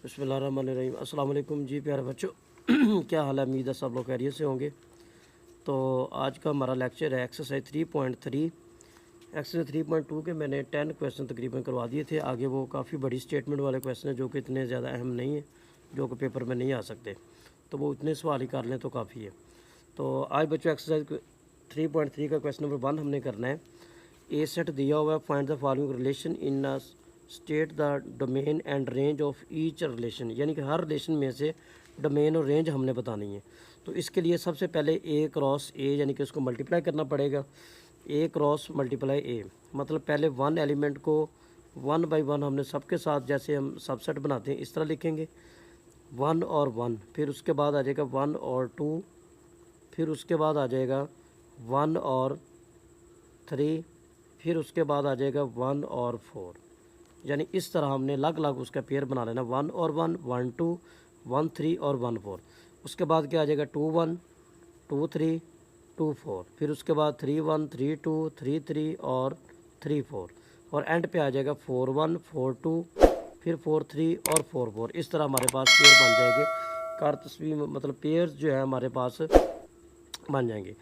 बिस्मिल्लाहिर्रहमानिर्रहीम। अस्सलाम वालेकुम जी प्यारे बच्चों। क्या हाल है? उम्मीद है सब लोग खैरियत से होंगे। तो आज का हमारा लेक्चर है एक्सरसाइज 3.3। एक्सरसाइज 3.2 के मैंने 10 क्वेश्चन तकरीबन करवा दिए थे। आगे वो काफ़ी बड़ी स्टेटमेंट वाले क्वेश्चन हैं जो कि इतने ज़्यादा अहम नहीं है, जो कि पेपर में नहीं आ सकते, तो वो इतने सवाल ही कर लें तो काफ़ी है। तो आज बच्चों एक्सरसाइज 3.3 का क्वेश्चन नंबर 1 हमने करना है। ए सेट दिया हुआ है, find the following relation in a state the domain and range of each relation, यानी कि हर रिलेशन में से डोमेन और रेंज हमने बतानी है। तो इसके लिए सबसे पहले ए क्रॉस ए यानी कि उसको मल्टीप्लाई करना पड़ेगा। ए क्रॉस मल्टीप्लाई ए मतलब पहले वन एलिमेंट को 1 बाई 1 हमने सबके साथ, जैसे हम सबसेट बनाते हैं इस तरह लिखेंगे, 1 और 1, फिर उसके बाद आ जाएगा 1 और 2, फिर उसके बाद आ जाएगा 1 और 3, फिर उसके बाद आ जाएगा 1 और 4। यानी इस तरह हमने अलग अलग उसका पेयर बना लेना, 1 और 1, 1 2, 1 3 और 1 4। उसके बाद क्या आ जाएगा 2 1, 2 3, 2 4, फिर उसके बाद 3 1, 3 2, 3 3 और 3 4, और एंड पे आ जाएगा 4 1, 4 2, फिर 4 3 और 4 4। इस तरह हमारे पास पेयर बन जाएंगे। कार तस्वीर मतलब पेयर जो है हमारे पास बन जाएंगे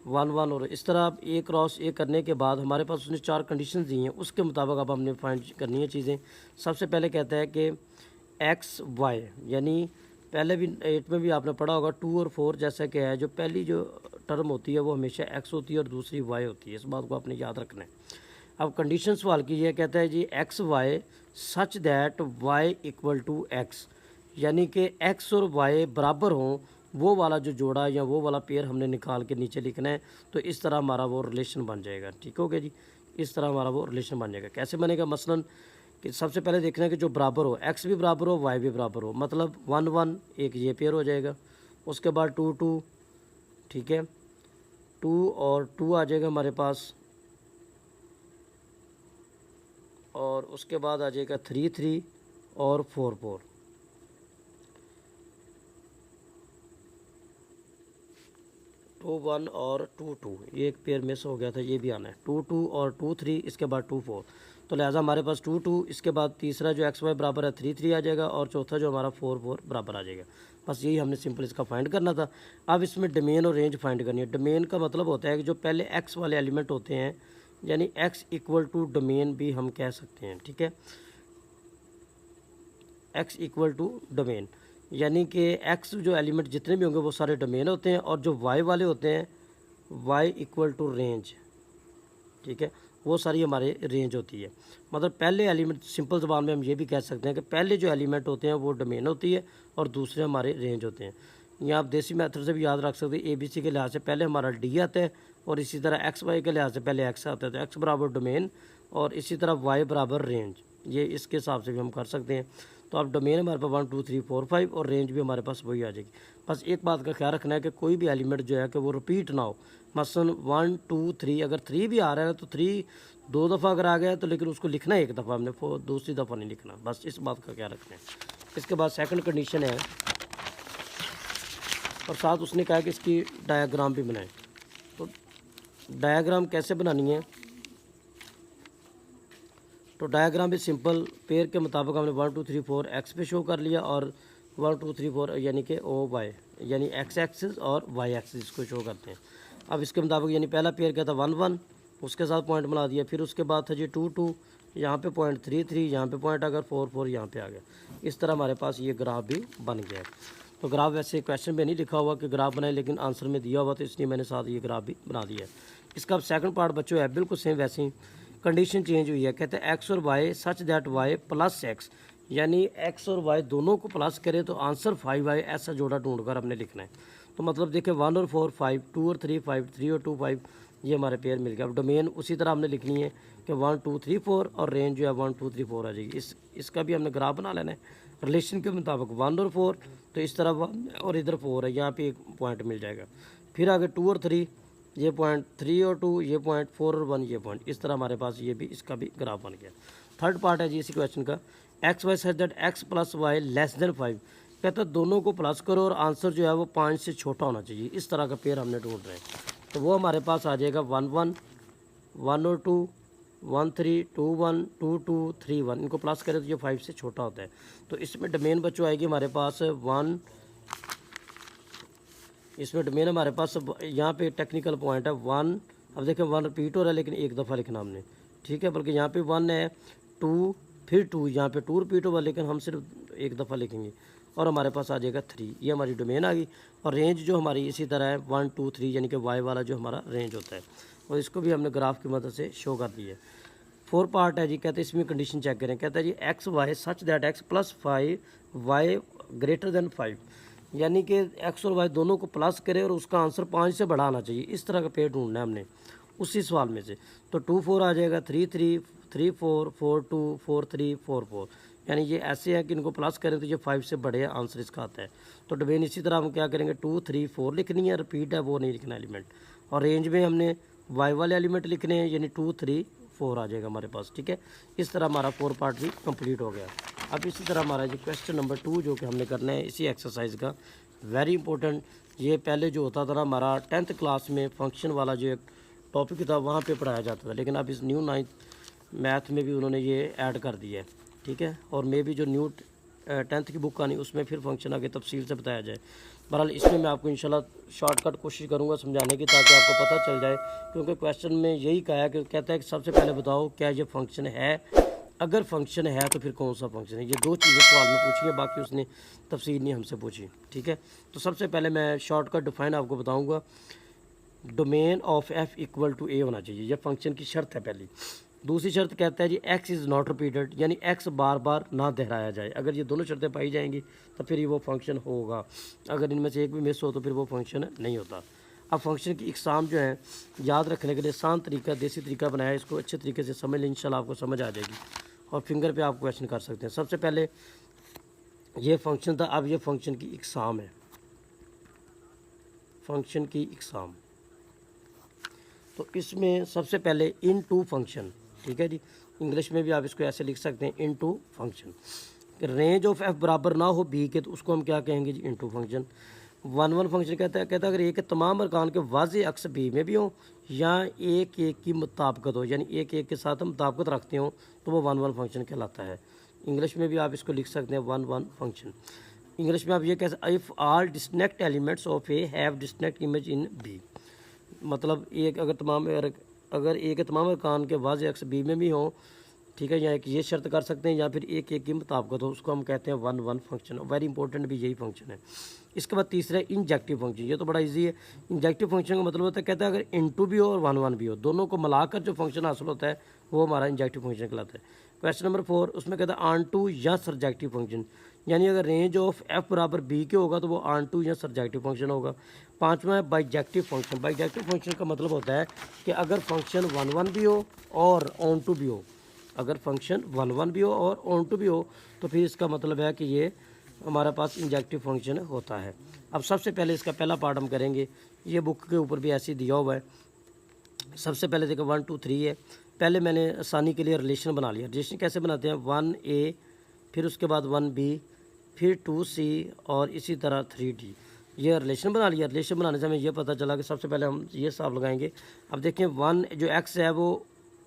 1 1। और इस तरह आप ए क्रॉस ए करने के बाद हमारे पास उसने 4 कंडीशन दी हैं, उसके मुताबिक अब हमने फाइंड करनी है चीज़ें। सबसे पहले कहता है कि एक्स वाई, यानी पहले भी 8 में भी आपने पढ़ा होगा 2 और 4 जैसा कि है, जो पहली जो टर्म होती है वो हमेशा एक्स होती है और दूसरी वाई होती है। इस बात को आपने याद रखना है। अब कंडीशन सवाल की है, कहता है g x Y such that y equal to x, यानी कि एक्स और वाई बराबर हों, वो वाला जो जोड़ा या वो वाला पेयर हमने निकाल के नीचे लिखना है। तो इस तरह हमारा वो रिलेशन बन जाएगा। ठीक हो गया जी, इस तरह हमारा वो रिलेशन बन जाएगा। कैसे बनेगा? मसलन कि सबसे पहले देखना है कि जो बराबर हो, एक्स भी बराबर हो, वाई भी बराबर हो, मतलब 1 1 एक ये पेयर हो जाएगा। उसके बाद 2 2, ठीक है, 2 और 2 आ जाएगा हमारे पास, और उसके बाद आ जाएगा 3 3 और 4 4। 2 1 और 2 2, ये एक पेयर मिस हो गया था, ये भी आना है। 2 2 और 2 3, इसके बाद 2 4। तो लिहाजा हमारे पास 2 2, इसके बाद तीसरा जो एक्स वाई बराबर है 3 3 आ जाएगा, और चौथा जो हमारा 4 4 बराबर आ जाएगा। बस यही हमने सिंपल इसका फाइंड करना था। अब इसमें डोमेन और रेंज फाइंड करनी है। डोमेन का मतलब होता है कि जो पहले एक्स वाले एलिमेंट होते हैं, यानी एक्स इक्वल टू डोमेन भी हम कह सकते हैं। ठीक है, एक्स इक्वल टू डोमेन, यानी कि एक्स जो एलिमेंट जितने भी होंगे वो सारे डोमेन होते हैं, और जो वाई वाले होते हैं वाई इक्वल टू रेंज, ठीक है, वो सारी हमारे रेंज होती है। मतलब पहले एलिमेंट, सिंपल ज़बान में हम ये भी कह सकते हैं कि पहले जो एलिमेंट होते हैं वो डोमेन होती है और दूसरे हमारे रेंज होते हैं। या आप देसी मेथड से भी याद रख सकते हैं, ए बी सी के लिहाज से पहले हमारा डी आता है, और इसी तरह एक्स वाई के लिहाज से पहले एक्स आता है, तो एक्स बराबर डोमेन, और इसी तरह वाई बराबर रेंज। ये इसके हिसाब से भी हम कर सकते हैं। तो अब डोमेन हमारे पास 1 2 3 4 5, और रेंज भी हमारे पास वही आ जाएगी। बस एक बात का ख्याल रखना है कि कोई भी एलिमेंट जो है कि वो रिपीट ना हो। मसलन 1 2 3, अगर 3 भी आ रहा है तो 3 2 दफ़ा अगर आ गया तो लेकिन उसको लिखना है एक दफ़ा, हमने दूसरी दफ़ा नहीं लिखना। बस इस बात का ख्याल रखना है। इसके बाद सेकंड कंडीशन है, और साथ उसने कहा कि इसकी डायग्राम भी बनाएं। तो डायग्राम कैसे बनानी है? तो डायग्राम भी सिंपल, पेयर के मुताबिक हमने 1 2 3 4 एक्स पे शो कर लिया, और 1 2 3 4 यानी कि ओ वाई, यानी एक्स एक्सिस और वाई एक्सिस को शो करते हैं। अब इसके मुताबिक यानी पहला पेयर क्या था 1 1, उसके साथ पॉइंट बना दिया, फिर उसके बाद था जी 2 2, यहाँ पे पॉइंट 3 3, यहाँ पे पॉइंट अगर 4 4 यहाँ पे आ गया। इस तरह हमारे पास ये ग्राफ भी बन गया है। तो ग्राफ वैसे क्वेश्चन में नहीं लिखा हुआ कि ग्राफ बनाए, लेकिन आंसर में दिया हुआ, तो इसलिए मैंने साथ ये ग्राफ भी बना दिया है। इसका अब सेकंड पार्ट बच्चों है बिल्कुल सेम वैसे ही। कंडीशन चेंज हुई है, कहते हैं एक्स और Y such that Y plus X, यानी एक्स और वाई दोनों को प्लस करें तो आंसर 5 आई, ऐसा जोड़ा ढूंढकर हमने लिखना है। तो मतलब देखिए 1 और 4 5, 2 और 3 5, 3 और 2 5, ये हमारे पेयर मिल गया। अब डोमेन उसी तरह हमने लिखनी है कि 1 2 3 4, और रेंज जो है 1 2 3 4 आ जाएगी। इसका भी हमने ग्राफ बना लेना है रिलेशन के मुताबिक। 1 और 4, तो इस तरह 1 और इधर 4 है, यहाँ पे एक पॉइंट मिल जाएगा। फिर आगे 2 और 3, ये पॉइंट 3 और 2, ये पॉइंट 4 और 1, ये पॉइंट। इस तरह हमारे पास ये भी, इसका भी ग्राफ बन गया। थर्ड पार्ट है जी इसी क्वेश्चन का, X Y such that x plus Y less than 5, कहता है दोनों को प्लस करो और आंसर जो है वो 5 से छोटा होना चाहिए। इस तरह का पेयर हमने ढूंढ रहे हैं। तो वो हमारे पास आ जाएगा 1 1, 1 और 2, 1321 2231 इनको प्लस करें तो ये 5 से छोटा होता है। तो इसमें डोमेन बच्चों आएगी हमारे पास 1, इसमें डोमेन हमारे पास यहाँ पे टेक्निकल पॉइंट है 1। अब देखें 1 रिपीट हो रहा है लेकिन एक दफ़ा लिखना हमने, ठीक है, बल्कि यहाँ पे 1 है, 2 फिर 2, यहाँ पे 2 रिपीट होगा लेकिन हम सिर्फ एक दफ़ा लिखेंगे और हमारे पास आ जाएगा 3। ये हमारी डोमेन आ गई। और रेंज जो हमारी इसी तरह है 1 2 3 यानी कि वाई वाला जो हमारा रेंज होता है, और इसको भी हमने ग्राफ की मदद से शो कर दिया है। 4 पार्ट है जी। कहते हैं इसमें कंडीशन चेक करें। कहता है g x Y such that x plus 5 y greater than 5, यानी कि एक्स और वाई दोनों को प्लस करें और उसका आंसर 5 से बड़ा आना चाहिए। इस तरह का पेड़ ढूंढना है हमने उसी सवाल में से। तो 2 4 आ जाएगा, 3 3 3 4 4 2 4 3 4 4, यानी ये ऐसे हैं कि इनको प्लस करें तो ये 5 से बड़े आंसर इसका आता है। तो डोमेन इसी तरह हम क्या करेंगे 2 3 4 लिखनी है, रिपीट है वो नहीं लिखना एलिमेंट, और रेंज में हमने वाई वाले एलिमेंट लिखने हैं, यानी 2 3 4 आ जाएगा हमारे पास, ठीक है। इस तरह हमारा 4 पार्ट भी कंप्लीट हो गया। अब इसी तरह हमारा जो क्वेश्चन नंबर 2 जो कि हमने करना है इसी एक्सरसाइज का, वेरी इंपॉर्टेंट। ये पहले जो होता था ना हमारा 10th क्लास में फंक्शन वाला जो एक टॉपिक था वहाँ पे पढ़ाया जाता था, लेकिन अब इस न्यू 9th मैथ में भी उन्होंने ये ऐड कर दिया है, ठीक है। और मे भी जो न्यू 10th की बुक आनी उसमें फिर फंक्शन आगे तफसील से बताया जाए। बहरहाल इसमें मैं आपको इंशाल्लाह शॉर्टकट कोशिश करूँगा समझाने की, ताकि आपको पता चल जाए, क्योंकि क्वेश्चन में यही कहा है कि कहता है कि सबसे पहले बताओ क्या ये फंक्शन है, अगर फंक्शन है तो फिर कौन सा फंक्शन है। ये 2 चीज़ें सवाल में पूछी है, बाकी उसने तफसील नहीं हमसे पूछी, ठीक है। तो सबसे पहले मैं शॉर्टकट डिफाइन आपको बताऊँगा। Domain of f equal to A होना चाहिए, यह फंक्शन की शर्त है पहली। दूसरी शर्त कहता है g x is not repeated, यानी एक्स बार बार ना दोहराया जाए। अगर ये दोनों शर्तें पाई जाएंगी तो फिर ये वो फंक्शन होगा, अगर इनमें से एक भी मिस हो तो फिर वो फंक्शन नहीं होता। अब फंक्शन की इकसाम जो है याद रखने के लिए आसान तरीका, देसी तरीका बनाया, इसको अच्छे तरीके से समझ लें, इंशाल्लाह आपको समझ आ जाएगी और फिंगर पे आप क्वेश्चन कर सकते हैं। सबसे पहले ये फंक्शन था, अब ये फंक्शन की इकसाम है, फंक्शन की इकसाम। तो इसमें सबसे पहले इन टू फंक्शन, ठीक है जी, इंग्लिश में भी आप इसको ऐसे लिख सकते हैं into function. Range of f बराबर ना हो बी के तो उसको हम क्या कहेंगे जी इन टू फंक्शन। 1 1 फंक्शन कहता है अगर एक तमाम अरकान के वाज़े अक्स बी में भी हो या एक एक की मुताबिकत हो, यानी एक एक के साथ हम मुताबिकत रखते हो तो वो 1 1 फंक्शन कहलाता है। इंग्लिश में भी आप इसको लिख सकते हैं 1 1 फंक्शन। इंग्लिश में आप ये कह सकते हैं if all disconnect elements of A have disconnect image in B, मतलब एक अगर एक तमाम अरकान के वाज़े अक्स बी में भी हो, ठीक है, या एक ये शर्त कर सकते हैं या फिर एक एक की मुताबिकत हो, उसको हम कहते हैं 1 1 फंक्शन। वेरी इंपॉर्टेंट भी यही फंक्शन है। इसके बाद तीसरा है इंजेक्टिव फंक्शन, ये तो बड़ा इजी है। इंजेक्टिव फंक्शन का मतलब होता है, कहता है अगर इनटू भी हो और 1 1 भी हो, दोनों को मिलाकर जो फंक्शन हासिल होता है वो हमारा इंजेक्टिव फंक्शन कहलाता है। क्वेश्चन नंबर 4 उसमें कहता है ऑन टू या सरजेक्टिव फंक्शन, यानी अगर रेंज ऑफ एफ बराबर बी के होगा तो वो ऑन टू या सरजेक्टिव फंक्शन होगा। पाँचवा है बाइजेक्टिव फंक्शन। बाइजेक्टिव फंक्शन का मतलब होता है कि अगर फंक्शन 1 1 भी हो और ऑन टू भी हो, अगर फंक्शन 1 1 भी हो और ऑन टू भी हो तो फिर इसका मतलब है कि ये हमारे पास इंजेक्टिव फंक्शन होता है। अब सबसे पहले इसका पहला पार्ट हम करेंगे, ये बुक के ऊपर भी ऐसे दिया हुआ है। सबसे पहले देखो 1 2 3 है, पहले मैंने आसानी के लिए रिलेशन बना लिया। रिलेशन कैसे बनाते हैं 1a, फिर उसके बाद 1b, फिर 2c और इसी तरह 3d, ये रिलेशन बना लिया। रिलेशन बनाने से हमें ये पता चला कि सबसे पहले हम ये हिसाब लगाएंगे। अब देखें 1 जो x है वो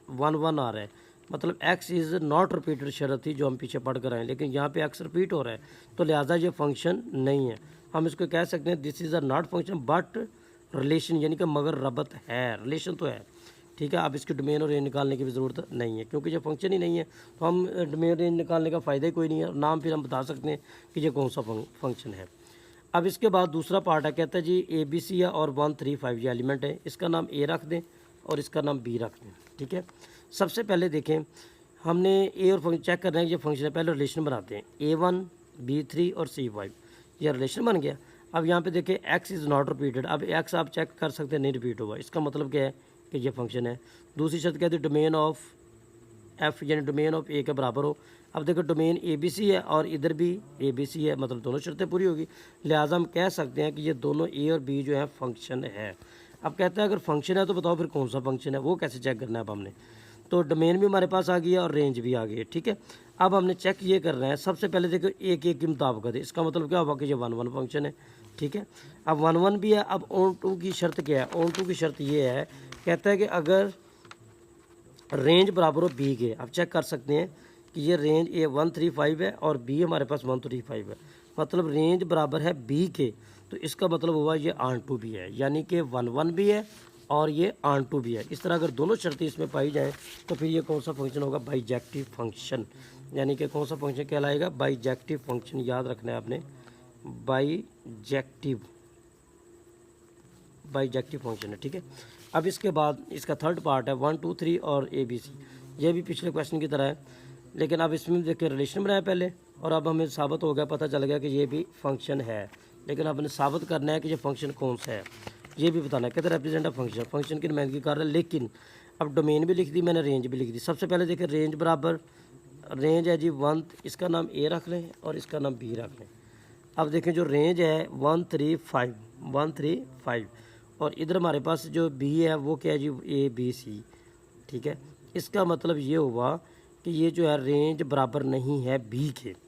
1 1 आ रहा है, मतलब x इज़ नॉट रिपीटेड शर्त थी जो हम पीछे पढ़ कर आए, लेकिन यहाँ पे x रिपीट हो रहा है तो लिहाजा ये फंक्शन नहीं है। हम इसको कह सकते हैं this is a not function but relation, यानी कि मगर रबत है, रिलेशन तो है, ठीक है। अब इसकी डोमेन और रेंज निकालने की भी ज़रूरत नहीं है, क्योंकि ये फंक्शन ही नहीं है तो हम डोमेन रेंज निकालने का फ़ायदा ही कोई नहीं है। नाम फिर हम बता सकते हैं कि ये कौन सा फंक्शन है। अब इसके बाद दूसरा पार्ट है, कहता है जी ABC है और 1 3 5 ये एलिमेंट है, इसका नाम A रख दें और इसका नाम B रख दें, ठीक है। सबसे पहले देखें हमने ए और फंक्शन चेक करना है, ये फंक्शन है, पहले रिलेशन बनाते हैं A1 B3 और C5, यह रिलेशन बन गया। अब यहाँ पे देखें x इज़ नॉट रिपीटेड, अब x आप चेक कर सकते हैं नहीं रिपीट हुआ, इसका मतलब क्या है कि ये फंक्शन है। दूसरी शर्त कहते हैं डोमेन ऑफ f यानी डोमेन ऑफ a के बराबर हो। अब देखो डोमेन ABC है और इधर भी ABC है, मतलब दोनों शर्तें पूरी होगी, लिहाजा हम कह सकते हैं कि ये दोनों a और b जो है फंक्शन है। अब कहता है अगर फंक्शन है तो बताओ फिर कौन सा फंक्शन है, वो कैसे चेक करना है। अब हमने तो डोमेन भी हमारे पास आ गई है और रेंज भी आ गई है, ठीक है। अब हमने चेक ये कर रहे हैं, सबसे पहले देखो एक एक की मुताबिकत है, इसका मतलब क्या होगा कि ये 1 1 फंक्शन है, ठीक है। अब 1 1 भी है। अब ऑन टू की शर्त क्या है, ऑन टू की शर्त ये है, कहता है कि अगर रेंज बराबर हो बी के। आप चेक कर सकते हैं कि ये रेंज ए 135 है और बी हमारे पास 135 है, मतलब रेंज बराबर है बी के। तो इसका मतलब हुआ ये आन टू भी है, यानी कि 1 भी है और ये आन टू भी है। इस तरह अगर दोनों शर्तें इसमें पाई जाएँ तो फिर ये कौन सा फंक्शन होगा, बाइजेक्टिव फंक्शन। यानी कि कौन सा फंक्शन कहलाएगा, बाइजेक्टिव फंक्शन। याद रखना है आपने, बाइजेक्टिव फंक्शन है, ठीक है। अब इसके बाद इसका थर्ड पार्ट है 1 2 3 और ए बी सी। ये भी पिछले क्वेश्चन की तरह है, लेकिन अब इसमें देखिए रिलेशन बनाया पहले, और अब हमें साबित हो गया, पता चल गया कि ये भी फंक्शन है। लेकिन आपने साबित करना है कि ये फंक्शन कौन सा है, ये भी बताना है। कहते रिप्रेजेंट फंक्शन, फंक्शन की नुमाइंदगी कर रहा है। लेकिन अब डोमेन भी लिख दी मैंने, रेंज भी लिख दी। सबसे पहले देखिए रेंज बराबर, रेंज है जी 1, इसका नाम ए रख लें और इसका नाम बी रख लें। अब देखें जो रेंज है 135 और इधर हमारे पास जो बी है वो क्या है जी, ए बी सी, ठीक है। इसका मतलब ये हुआ कि ये जो है रेंज बराबर नहीं है बी के।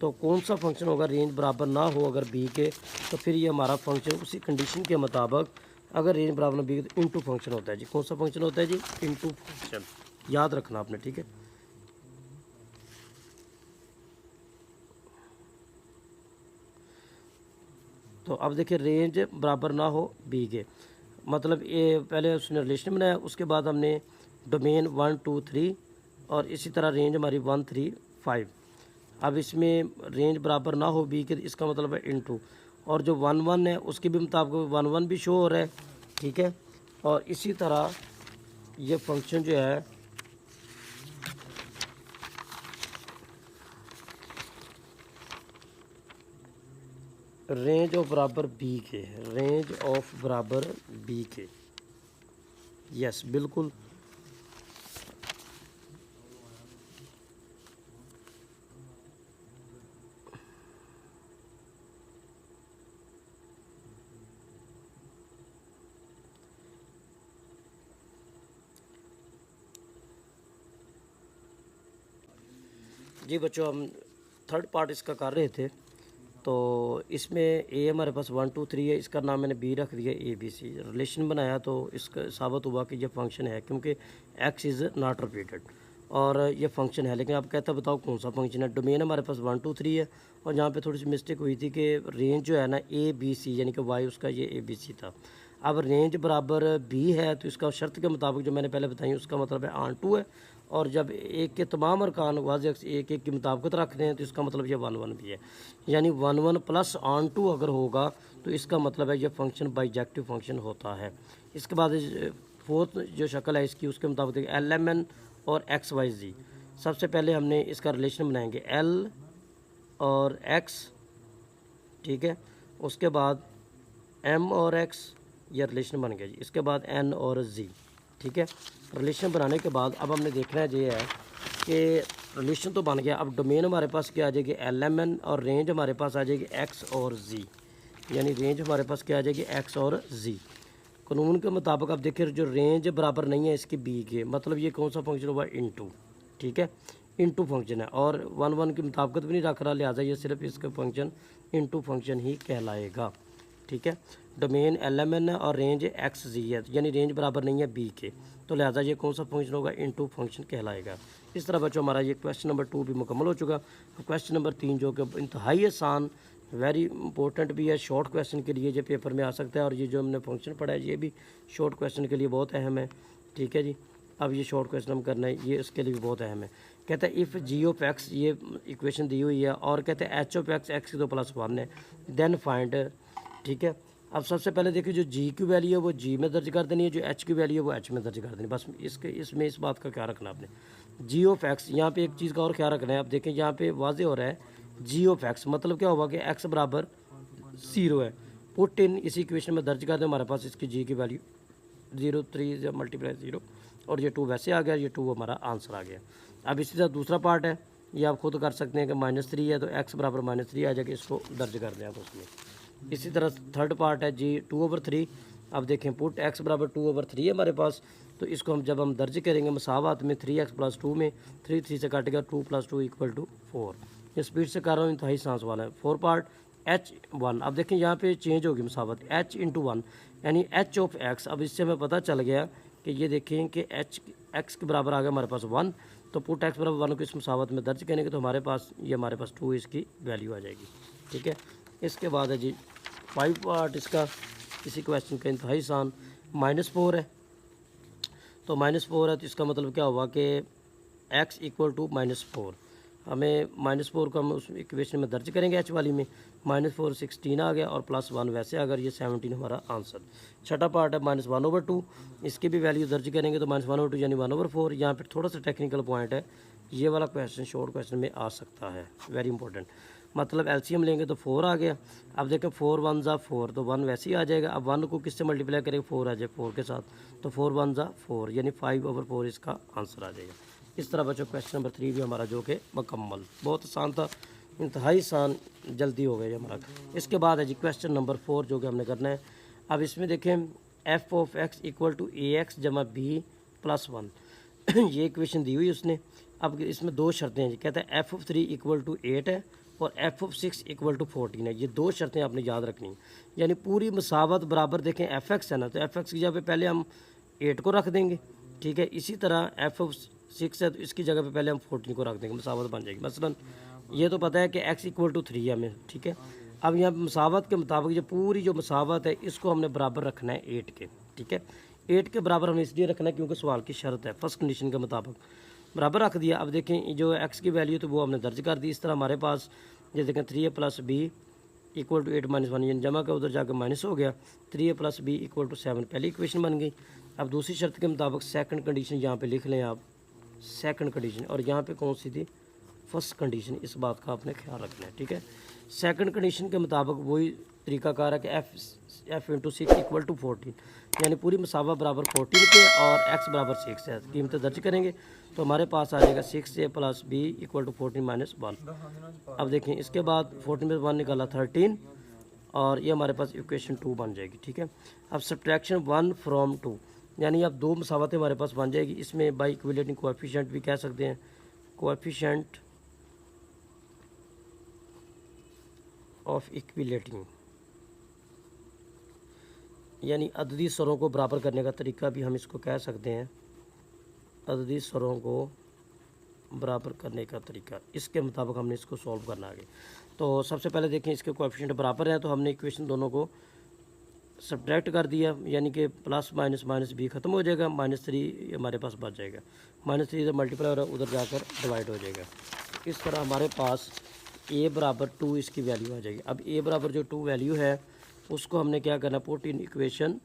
तो कौन सा फंक्शन होगा रेंज बराबर ना हो अगर बी के, तो फिर ये हमारा फंक्शन उसी कंडीशन के मुताबिक, अगर रेंज बराबर ना बी तो इनटू फंक्शन होता है जी। कौन सा फंक्शन होता है जी, इनटू फंक्शन। याद रखना आपने, ठीक है। तो अब देखिए रेंज बराबर ना हो बी के, मतलब ये पहले उसने रिलेशन बनाया, उसके बाद हमने डोमेन 1 2 3 और इसी तरह रेंज हमारी 1 3 5। अब इसमें रेंज बराबर ना हो बी के, इसका मतलब है इनटू, और जो 1 1 है उसके भी मुताबिक 1 1 भी शो हो रहा है, ठीक है। और इसी तरह ये फंक्शन जो है रेंज ऑफ बराबर बी के, रेंज ऑफ बराबर बी के, यस बिल्कुल। जी बच्चों, हम थर्ड पार्ट इसका कर रहे थे। तो इसमें ए हमारे पास 1 2 3 है, इसका नाम मैंने बी रख दिया ए बी सी। रिलेशन बनाया तो इसका साबित हुआ कि ये फंक्शन है, क्योंकि एक्स इज़ नॉट रिपीटेड और ये फंक्शन है। लेकिन आप कहते बताओ कौन सा फंक्शन है। डोमेन हमारे पास 1 2 3 है और यहाँ पे थोड़ी सी मिस्टेक हुई थी कि रेंज जो है ना ए बी सी, यानी कि वाई उसका ये ए बी सी था। अब रेंज बराबर बी है तो इसका शर्त के मुताबिक जो मैंने पहले बताई उसका मतलब है आन टू है, और जब एक के तमाम अरकान वाज़े एक एक की मुताबिकत रखते हैं तो इसका मतलब ये 1 1 भी है। यानी 1 1 प्लस ऑन टू अगर होगा तो इसका मतलब है ये फंक्शन बाइजेक्टिव फंक्शन होता है। इसके बाद फोर्थ जो शक्ल है इसकी, उसके मुताबिक एल एम एन और एक्स वाई जी। सबसे पहले हमने इसका रिलेशन बनाएंगे एल और एक्स, ठीक है। उसके बाद एम और एक्स, यह रिलेशन बन गया जी। इसके बाद एन और जी, ठीक है। रिलेशन बनाने के बाद अब हमने देखना है ये है कि रिलेशन तो बन गया। अब डोमेन हमारे पास क्या आ जाएगी, एल एम एन, और रेंज हमारे पास आ जाएगी एक्स और जी, यानी रेंज हमारे पास क्या आ जाएगी, एक्स और जी। कानून के मुताबिक अब देखिए जो रेंज बराबर नहीं है इसकी बी के, मतलब ये कौन सा फंक्शन हुआ, इनटू, ठीक है। इनटू फंक्शन है और 1 1 की मुताबिकत भी नहीं रख रहा, लिहाजा ये सिर्फ इसका फंक्शन इनटू फंक्शन ही कहलाएगा, ठीक है। डोमेन एल एम एन है और रेंज एक्स जी है, यानी रेंज बराबर नहीं है बी के, तो लिहाजा ये कौन सा फंक्शन होगा, इनटू फंक्शन कहलाएगा। इस तरह बच्चों हमारा ये क्वेश्चन नंबर 2 भी मुकम्मल हो चुका। क्वेश्चन नंबर 3 जो कि इंतहाई आसान, वेरी इंपॉर्टेंट भी है, शॉर्ट क्वेश्चन के लिए ये पेपर में आ सकता है, और ये जो हमने फंक्शन पढ़ा है ये भी शॉर्ट क्वेश्चन के लिए बहुत अहम है, ठीक है जी। अब ये शॉर्ट क्वेश्चन हम करना है, ये इसके लिए भी बहुत अहम है। कहते हैं इफ़ जी ऑफ एक्स, ये इक्वेशन दी हुई है, और कहते हैं एच ऑफ एक्स, एक्स की 2 + 1 है, देन फाइंड, ठीक है। अब सबसे पहले देखिए जो जी की वैल्यू है वो जी में दर्ज कर देनी है, जो एच की वैल्यू है वो एच में दर्ज कर देनी है। बस इसमें इस बात का क्या रखना आपने, जी ऑफ एक्स। यहाँ पे एक चीज़ का और क्या रखना है, आप देखें यहाँ पे वाजे हो रहा है जी ऑफ एक्स, मतलब क्या होगा कि एक्स बराबर 0 है। पुट इन, इसी इक्वेशन में दर्ज कर दें, हमारे पास इसकी जी की वैल्यू 0 3 × 0 और ये 2 वैसे आ गया, ये 2 हमारा आंसर आ गया। अब इसी तरह दूसरा पार्ट है, ये आप खुद कर सकते हैं कि -3 है तो एक्स बराबर -3 आ जाएगा, इसको दर्ज कर दें आप उसमें। इसी तरह थर्ड पार्ट है जी 2/3। अब देखें पुट एक्स बराबर 2/3 है हमारे पास, तो इसको हम जब हम दर्ज करेंगे मसावत में 3x + 2 में 3 3 से काटेगा, 2 + 2 = 4। ये स्पीड से कर रहा हूँ, इंतहाई सांस वाला है। 4 पार्ट h1। अब देखें यहाँ पे चेंज होगी मसावत, h × 1 यानी h ऑफ x। अब इससे हमें पता चल गया कि कि ये देखें कि एच एक्स के बराबर आ गया हमारे पास 1, तो पुट एक्स बराबर 1 को इस मुसावत में दर्ज करेंगे तो हमारे पास 2 इसकी वैल्यू आ जाएगी। ठीक है, इसके बाद है जी 5 पार्ट इसका, इसी क्वेश्चन का इंतहाई आसान। -4 है, तो -4 है तो इसका मतलब क्या हुआ कि x इक्वल टू -4, हमें -4 को हम उस इक्वेशन में दर्ज करेंगे एच वाली में। -4 16 आ गया और +1 वैसे अगर ये 17 हमारा आंसर। छठा पार्ट है -1/2, इसकी भी वैल्यू दर्ज करेंगे तो -1/2 यानी 1/4। यहाँ पर थोड़ा सा टेक्निकल पॉइंट है, ये वाला क्वेश्चन शॉर्ट क्वेश्चन में आ सकता है, वेरी इंपॉर्टेंट। मतलब एलसीएम लेंगे तो 4 आ गया। अब देखें 4 1 ज़ा 4, तो 1 वैसे ही आ जाएगा। अब 1 को किससे मल्टीप्लाई करेंगे, 4 आ जाए 4 के साथ, तो 4 1 ज़ा 4 यानी 5/4 इसका आंसर आ जाएगा। इस तरह बच्चों क्वेश्चन नंबर 3 भी हमारा जो कि मुकम्मल, बहुत आसान था, इंतहाई आसान, जल्दी हो गया हमारा। इसके बाद है जी क्वेश्चन नंबर 4 जो कि हमने करना है। अब इसमें देखें f of x equal to ax जमा b + 1 ये इक्वेशन दी हुई उसने। अब इसमें 2 शर्तें हैं जी, कहता है f ऑफ 3 इक्वल टू 8 है और f ऑफ 6 इक्वल टू 14 है। ये 2 शर्तें आपने याद रखनी है, यानी पूरी मसावत बराबर। देखें fx है ना, तो fx की जगह पे पहले हम 8 को रख देंगे। ठीक है, इसी तरह f ऑफ 6 है तो इसकी जगह पे पहले हम 14 को रख देंगे, मसावत बन जाएगी। मसलन ये तो पता है कि x इक्वल टू 3 है हमें। ठीक है, अब यहाँ मसावत के मुताबिक जो पूरी जो मसावत है इसको हमने बराबर रखना है 8 के। ठीक है, 8 के बराबर हमें इसलिए रखना है क्योंकि सवाल की शर्त है, फर्स्ट कंडीशन के मुताबिक बराबर रख दिया। अब देखें जो x की वैल्यू तो वो हमने दर्ज कर दी। इस तरह हमारे पास ये देखें 3a + b इक्वल टू 8 - 1 यानी जमा का उधर जाकर माइनस हो गया। 3a + b इक्वल टू 7 पहली इक्वेशन बन गई। अब दूसरी शर्त के मुताबिक सेकंड कंडीशन यहाँ पे लिख लें आप, सेकंड कंडीशन, और यहाँ पे कौन सी थी, फर्स्ट कंडीशन। इस बात का आपने ख्याल रखना है। ठीक है, सेकंड कंडीशन के मुताबिक वही तरीकाकार है कि f × 6 इक्वल टू 14 यानी पूरी मसावा बराबर 14 के और x बराबर 6 है। कीमतें दर्ज करेंगे तो हमारे पास आ जाएगा 6a + b इक्वल टू 14 - 1। अब देखें इसके बाद 14 में 1 निकाला 13 और ये हमारे पास इक्वेशन 2 बन जाएगी। ठीक है, अब सब्ट्रैक्शन 1 फ्रॉम 2 यानी अब 2 मसावतें हमारे पास बन जाएगी। इसमें बाई इक्विलेटिंग कोएफिशिएंट भी कह सकते हैं, कोएफिशिएंट ऑफ इक्विलेटिंग यानी अददी स्वरों को बराबर करने का तरीका भी हम इसको कह सकते हैं, अददी स्वरों को बराबर करने का तरीका। इसके मुताबिक हमने इसको सॉल्व करना आगे। तो सबसे पहले देखें इसके कोएफिशिएंट बराबर हैं तो हमने इक्वेशन दोनों को सब्ट्रैक्ट कर दिया, यानी कि प्लस माइनस माइनस b ख़त्म हो जाएगा, -3 हमारे पास बच जाएगा। -3 से मल्टीप्लाई हो रहा है उधर जाकर डिवाइड हो जाएगा। इस तरह हमारे पास a बराबर 2 इसकी वैल्यू आ जाएगी। अब a बराबर जो 2 वैल्यू है उसको हमने क्या करना, पुट इन इक्वेशन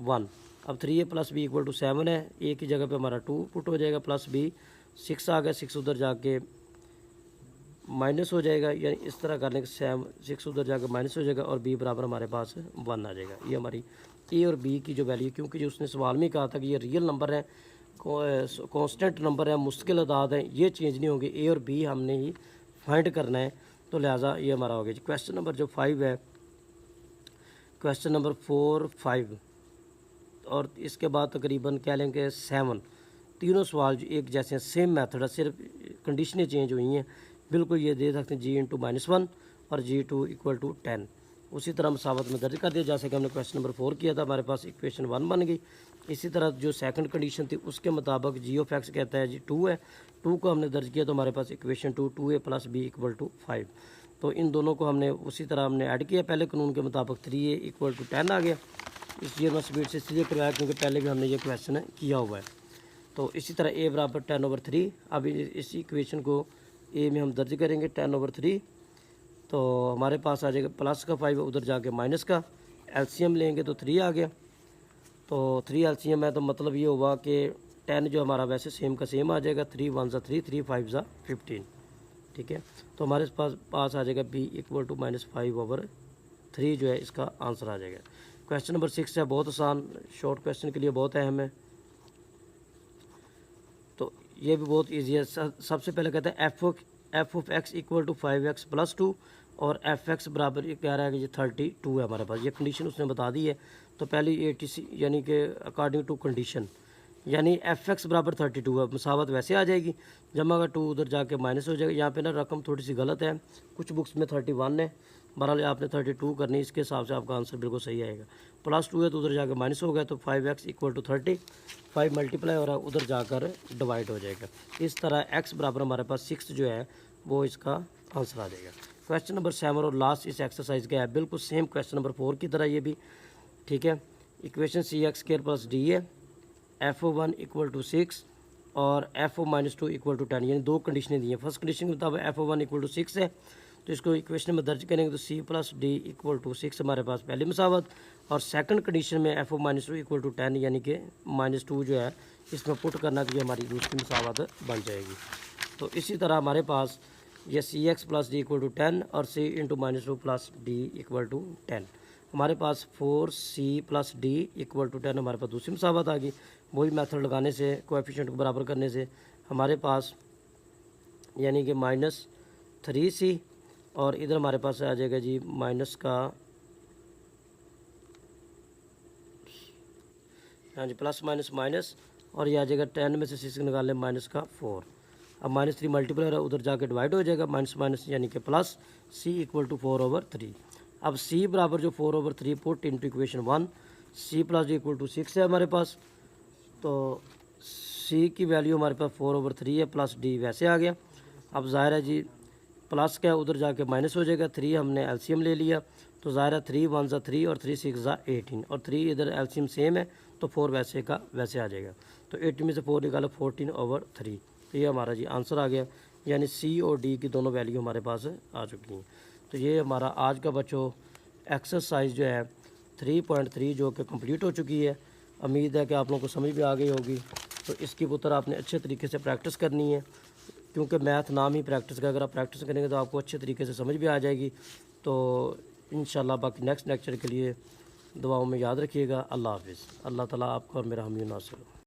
1। अब 3a + b इक्वल टू 7 है, a की जगह पे हमारा 2 पुट हो जाएगा, प्लस b 6 आ गया, 6 उधर जाके माइनस हो जाएगा, यानी इस तरह करने के 6 उधर जाकर माइनस हो जाएगा और b बराबर हमारे पास 1 आ जाएगा। ये हमारी a और b की जो वैल्यू, क्योंकि जो उसने सवाल में कहा था कि ये रियल नंबर है, कांस्टेंट नंबर है, मुश्किल अदाद है, ये चेंज नहीं होंगे, a और b हमने ही फाइंड करना है, तो लिहाजा ये हमारा हो गया। क्वेश्चन नंबर जो 5 है, क्वेश्चन नंबर 4 5 और इसके बाद तकरीबन कह लेंगे 7, तीनों सवाल जो एक जैसे हैं, सेम मेथड है, सिर्फ कंडीशनें चेंज हुई हैं बिल्कुल। ये दे सकते हैं g × -1 और g2 इक्वल टू 10। उसी तरह मसावत में दर्ज कर दिया, जैसे कि हमने क्वेश्चन नंबर 4 किया था, हमारे पास इक्वेशन 1 बन गई। इसी तरह जो सेकंड कंडीशन थी उसके मुताबिक g ऑफ x कहता है जी 2 है, 2 को हमने दर्ज किया तो हमारे पास equation 2a + b equal to 5। तो इन दोनों को हमने उसी तरह हमने ऐड किया पहले कानून के मुताबिक, 3a इक्वल टू 10 आ गया। इस ईयर में स्पीड से इसलिए करवाया क्योंकि पहले भी हमने ये क्वेश्चन किया हुआ है। तो इसी तरह a बराबर 10/3। अब इसी इक्वेशन को a में हम दर्ज करेंगे 10/3, तो हमारे पास आ जाएगा प्लस का 5 उधर जाके माइनस का, एलसीएम लेंगे तो 3 आ गया। तो 3 एलसीएम है तो मतलब ये हुआ कि 10 जो हमारा वैसे सेम का सेम आ जाएगा, 3 1 ज़ा 3, 3 5 ज़ा 15। ठीक है, तो हमारे पास आ जाएगा b इक्वल टू -5/3 जो है इसका आंसर आ जाएगा। क्वेश्चन नंबर 6 है, बहुत आसान, शॉर्ट क्वेश्चन के लिए बहुत अहम है, तो ये भी बहुत ईजी है। सबसे पहले कहते हैं f of x equal to 5x + 2 और fx बराबर ये कह रहा है कि ये 32 है हमारे पास, ये कंडीशन उसने बता दी है। तो पहली ATC यानी कि अकॉर्डिंग टू कंडीशन, यानी fx बराबर 32 है, मसावत वैसे आ जाएगी, जमा का 2 उधर जाके माइनस हो जाएगा। यहाँ पे ना रकम थोड़ी सी गलत है, कुछ बुक्स में 31 है, बहरहाल आपने 32 करनी, इसके हिसाब से आपका आंसर बिल्कुल सही आएगा। +2 है तो उधर जाकर माइनस हो गया, तो 5x = 30, 5 मल्टीप्लाई हो रहा है, उधर जाकर डिवाइड हो जाएगा। इस तरह x बराबर हमारे पास 6 जो है वो इसका आंसर आ जाएगा। क्वेश्चन नंबर 7 और लास्ट इस एक्सरसाइज का है, बिल्कुल सेम क्वेश्चन नंबर 4 की तरह ये भी, ठीक है। इक्वेशन cx² + d है, f(1) = 6 और f(-2) = 10, यानी दो कंडीशनें दी हैं। फर्स्ट कंडीशन के मुताबिक f(1) = 6 है, तो इसको इक्वेशन में दर्ज करेंगे तो c + d = 6 हमारे पास पहली मसावत, और सेकंड कंडीशन में f(-2) = 10, यानी कि -2 जो है इसमें पुट करना कि हमारी दूसरी मसावत बन जाएगी। तो इसी तरह हमारे पास ये cx + d = 10 और c × -2 + d = 10। हमारे पास 4c + d = 10 हमारे पास दूसरी मसावत आ गई। वही मेथड लगाने से, कोएफिशिएंट को बराबर करने से हमारे पास यानी कि -3c, और इधर हमारे पास आ जाएगा जी माइनस का, हाँ जी, प्लस माइनस माइनस, और ये आ जाएगा 10 में से 6 निकाल लें -4। अब -3 मल्टीप्लाई है, उधर जाके डिवाइड हो जाएगा, माइनस माइनस यानी कि प्लस, c = 4/3। अब c बराबर जो 4/3 put into equation 1, c + d = 6 है हमारे पास, तो c की वैल्यू हमारे पास 4/3 है, प्लस d वैसे आ गया। अब ज़ाहिर है जी प्लस क्या है, उधर जाके माइनस हो जाएगा। 3 हमने एलसीएम ले लिया, तो ज़ाहिर है 3 × 1 = 3 और 3 × 6 = 18, और 3 इधर एलसीएम सेम है, तो 4 वैसे का वैसे आ जाएगा। तो 18 में से 4 निकालो, 14/3। तो ये हमारा जी आंसर आ गया, यानी सी और डी की दोनों वैल्यू हमारे पास आ चुकी हैं। तो ये हमारा आज का बच्चों एक्सरसाइज जो है 3.3 जो कि कंप्लीट हो चुकी है। उम्मीद है कि आप लोगों को समझ भी आ गई होगी। तो इसकी पुत्र आपने अच्छे तरीके से प्रैक्टिस करनी है, क्योंकि मैथ नाम ही प्रैक्टिस का, अगर आप प्रैक्टिस करेंगे तो आपको अच्छे तरीके से समझ भी आ जाएगी। तो इंशाल्लाह बाकी नेक्स्ट लेक्चर के लिए दुआओं में याद रखिएगा। अल्लाह हाफिज़। अल्लाह ताला आपका और मेरा हामी नासिर हो।